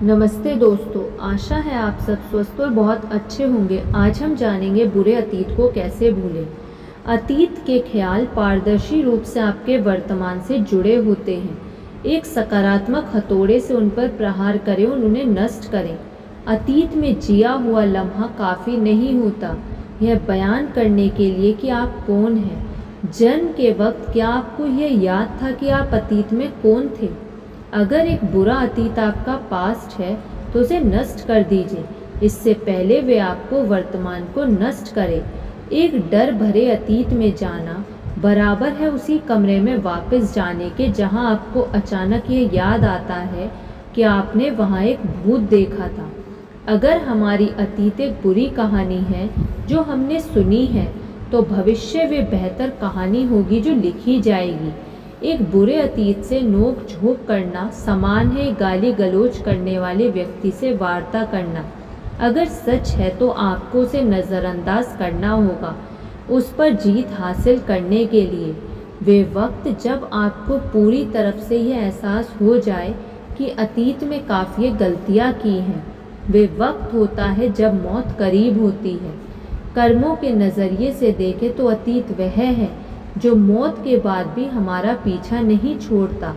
नमस्ते दोस्तों, आशा है आप सब स्वस्थ और बहुत अच्छे होंगे। आज हम जानेंगे बुरे अतीत को कैसे भूलें। अतीत के ख्याल पारदर्शी रूप से आपके वर्तमान से जुड़े होते हैं। एक सकारात्मक हथौड़े से उन पर प्रहार करें और उन्हें नष्ट करें। अतीत में जिया हुआ लम्हा काफ़ी नहीं होता यह बयान करने के लिए कि आप कौन हैं। जन्म के वक्त क्या आपको यह याद था कि आप अतीत में कौन थे? अगर एक बुरा अतीत आपका पास्ट है तो उसे नष्ट कर दीजिए, इससे पहले वे आपको वर्तमान को नष्ट करे। एक डर भरे अतीत में जाना बराबर है उसी कमरे में वापस जाने के जहां आपको अचानक ये याद आता है कि आपने वहां एक भूत देखा था। अगर हमारी अतीत एक बुरी कहानी है जो हमने सुनी है, तो भविष्य वे बेहतर कहानी होगी जो लिखी जाएगी। एक बुरे अतीत से नोक झोंक करना समान है गाली गलौज करने वाले व्यक्ति से वार्ता करना। अगर सच है तो आपको उसे नज़रअंदाज करना होगा उस पर जीत हासिल करने के लिए। वे वक्त जब आपको पूरी तरफ से यह एहसास हो जाए कि अतीत में काफ़ी गलतियाँ की हैं, वे वक्त होता है जब मौत करीब होती है। कर्मों के नज़रिए से देखें तो अतीत वह है जो मौत के बाद भी हमारा पीछा नहीं छोड़ता।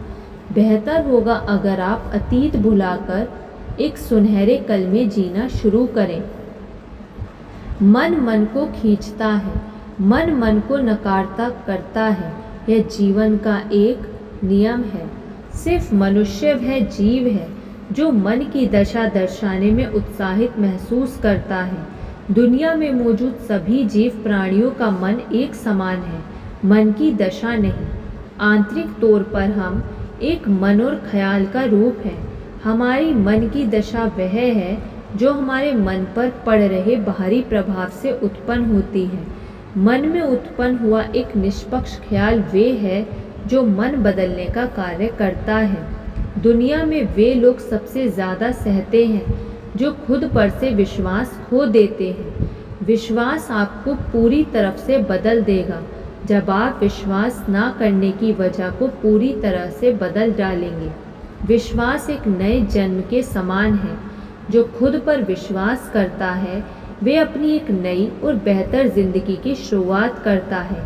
बेहतर होगा अगर आप अतीत भुलाकर एक सुनहरे कल में जीना शुरू करें। मन मन को खींचता है, मन मन को नकारता करता है, यह जीवन का एक नियम है। सिर्फ मनुष्य वह जीव है जो मन की दशा दर्शाने में उत्साहित महसूस करता है। दुनिया में मौजूद सभी जीव प्राणियों का मन एक समान है, मन की दशा नहीं। आंतरिक तौर पर हम एक मन और ख्याल का रूप हैं। हमारी मन की दशा वह है जो हमारे मन पर पड़ रहे बाहरी प्रभाव से उत्पन्न होती है। मन में उत्पन्न हुआ एक निष्पक्ष ख्याल वे है जो मन बदलने का कार्य करता है। दुनिया में वे लोग सबसे ज़्यादा सहते हैं जो खुद पर से विश्वास खो देते हैं। विश्वास आपको पूरी तरफ से बदल देगा जब आप विश्वास ना करने की वजह को पूरी तरह से बदल डालेंगे। विश्वास एक नए जन्म के समान है। जो खुद पर विश्वास करता है वे अपनी एक नई और बेहतर जिंदगी की शुरुआत करता है।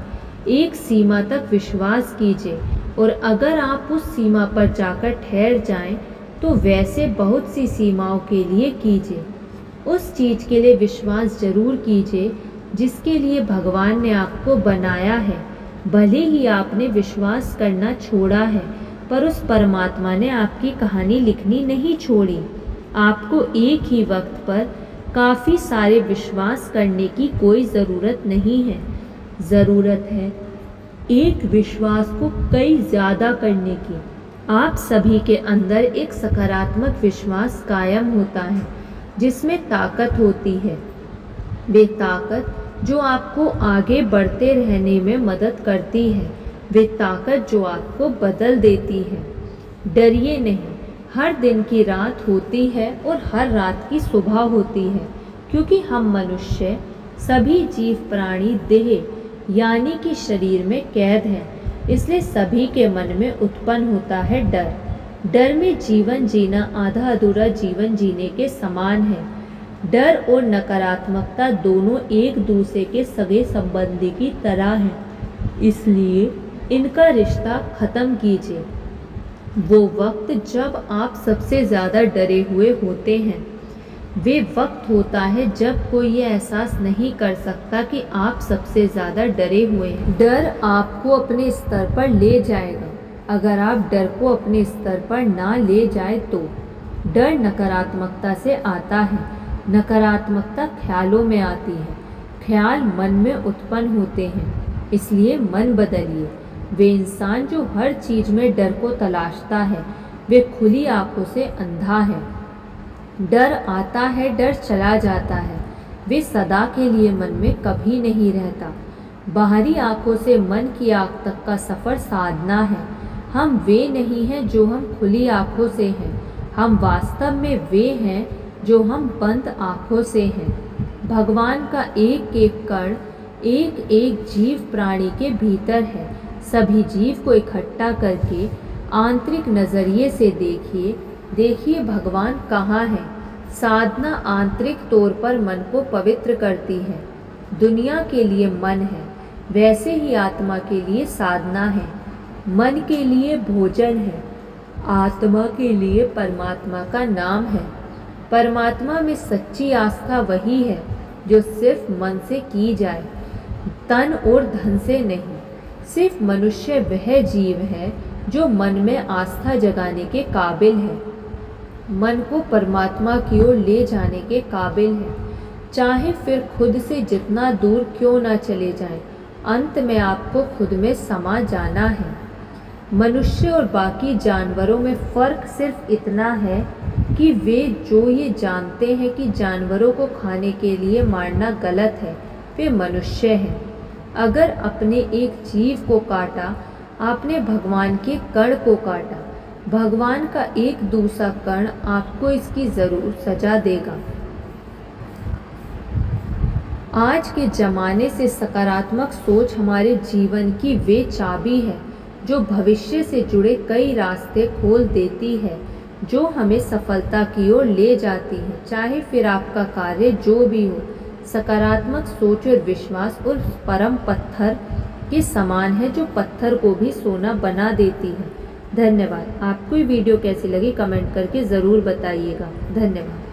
एक सीमा तक विश्वास कीजिए और अगर आप उस सीमा पर जाकर ठहर जाएं, तो वैसे बहुत सी सीमाओं के लिए कीजिए। उस चीज़ के लिए विश्वास जरूर कीजिए जिसके लिए भगवान ने आपको बनाया है। भले ही आपने विश्वास करना छोड़ा है, पर उस परमात्मा ने आपकी कहानी लिखनी नहीं छोड़ी। आपको एक ही वक्त पर काफ़ी सारे विश्वास करने की कोई ज़रूरत नहीं है। ज़रूरत है एक विश्वास को कई ज़्यादा करने की। आप सभी के अंदर एक सकारात्मक विश्वास कायम होता है जिसमें ताकत होती है। वे ताकत जो आपको आगे बढ़ते रहने में मदद करती है, वे ताकत जो आपको बदल देती है। डरिए नहीं, हर दिन की रात होती है और हर रात की सुबह होती है, क्योंकि हम मनुष्य सभी जीव प्राणी देह यानी कि शरीर में कैद हैं। इसलिए सभी के मन में उत्पन्न होता है डर। डर में जीवन जीना आधा अधूरा जीवन जीने के समान है। डर और नकारात्मकता दोनों एक दूसरे के सगे संबंधी की तरह हैं, इसलिए इनका रिश्ता खत्म कीजिए। वो वक्त जब आप सबसे ज़्यादा डरे हुए होते हैं, वे वक्त होता है जब कोई ये एहसास नहीं कर सकता कि आप सबसे ज़्यादा डरे हुए हैं। डर आपको अपने स्तर पर ले जाएगा। अगर आप डर को अपने स्तर पर ना ले जाए तो डर नकारात्मकता से आता है। नकारात्मकता ख्यालों में आती है। ख्याल मन में उत्पन्न होते हैं, इसलिए मन बदलिए। वे इंसान जो हर चीज़ में डर को तलाशता है, वे खुली आंखों से अंधा है। डर आता है, डर चला जाता है, वे सदा के लिए मन में कभी नहीं रहता। बाहरी आंखों से मन की आंख तक का सफ़र साधना है। हम वे नहीं हैं जो हम खुली आंखों से हैं, हम वास्तव में वे हैं जो हम बंद आंखों से हैं। भगवान का एक एक कण एक एक जीव प्राणी के भीतर है। सभी जीव को इकट्ठा करके आंतरिक नज़रिए से देखिए देखिए भगवान कहाँ है। साधना आंतरिक तौर पर मन को पवित्र करती है। दुनिया के लिए मन है, वैसे ही आत्मा के लिए साधना है। मन के लिए भोजन है, आत्मा के लिए परमात्मा का नाम है। परमात्मा में सच्ची आस्था वही है जो सिर्फ मन से की जाए, तन और धन से नहीं। सिर्फ मनुष्य वह जीव है जो मन में आस्था जगाने के काबिल है, मन को परमात्मा की ओर ले जाने के काबिल है। चाहे फिर खुद से जितना दूर क्यों ना चले जाएं, अंत में आपको खुद में समा जाना है। मनुष्य और बाकी जानवरों में फ़र्क सिर्फ इतना है कि वे जो ये जानते हैं कि जानवरों को खाने के लिए मारना गलत है, वे मनुष्य हैं। अगर अपने एक जीव को काटा, आपने भगवान के कण को काटा। भगवान का एक दूसरा कण आपको इसकी ज़रूर सजा देगा। आज के ज़माने से सकारात्मक सोच हमारे जीवन की वे चाबी है जो भविष्य से जुड़े कई रास्ते खोल देती है, जो हमें सफलता की ओर ले जाती है। चाहे फिर आपका कार्य जो भी हो, सकारात्मक सोच और विश्वास उस परम पत्थर के समान है जो पत्थर को भी सोना बना देती है। धन्यवाद। आपको ये वीडियो कैसी लगी कमेंट करके ज़रूर बताइएगा। धन्यवाद।